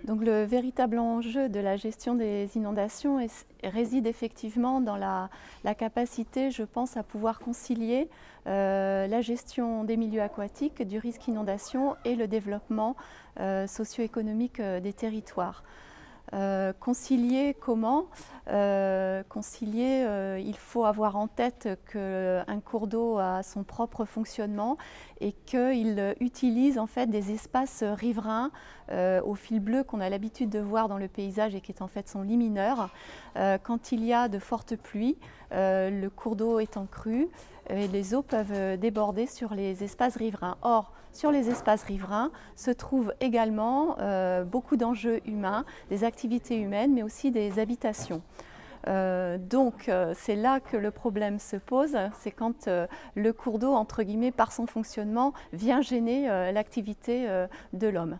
Donc le véritable enjeu de la gestion des inondations réside effectivement dans la capacité, je pense, à pouvoir concilier la gestion des milieux aquatiques, du risque inondation et le développement socio-économique des territoires. Concilier comment? Il faut avoir en tête qu'un cours d'eau a son propre fonctionnement et qu'il utilise en fait des espaces riverains au fil bleu qu'on a l'habitude de voir dans le paysage et qui est en fait son lit mineur. Quand il y a de fortes pluies, le cours d'eau est en crue et les eaux peuvent déborder sur les espaces riverains. Or, sur les espaces riverains se trouvent également beaucoup d'enjeux humains, des activités humaines, mais aussi des habitations. Donc c'est là que le problème se pose, c'est quand le cours d'eau, entre guillemets, par son fonctionnement, vient gêner l'activité de l'homme.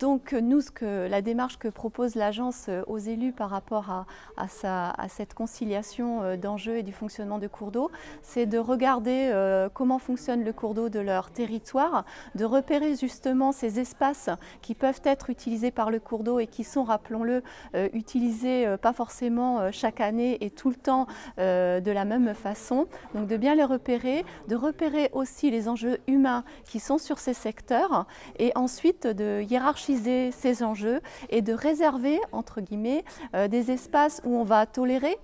Donc nous, la démarche que propose l'agence aux élus par rapport à cette conciliation d'enjeux et du fonctionnement de cours d'eau, c'est de regarder comment fonctionne le cours d'eau de leur territoire, de repérer justement ces espaces qui peuvent être utilisés par le cours d'eau et qui sont, rappelons-le, utilisés pas forcément chaque année et tout le temps de la même façon. Donc de bien les repérer, de repérer aussi les enjeux humains qui sont sur ces secteurs et ensuite de hiérarchiser ces enjeux et de réserver, entre guillemets, des espaces où on va tolérer,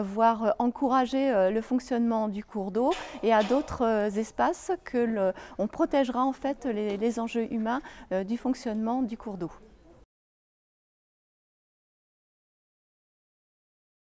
voire encourager le fonctionnement du cours d'eau et à d'autres espaces on protégera en fait les enjeux humains du fonctionnement du cours d'eau.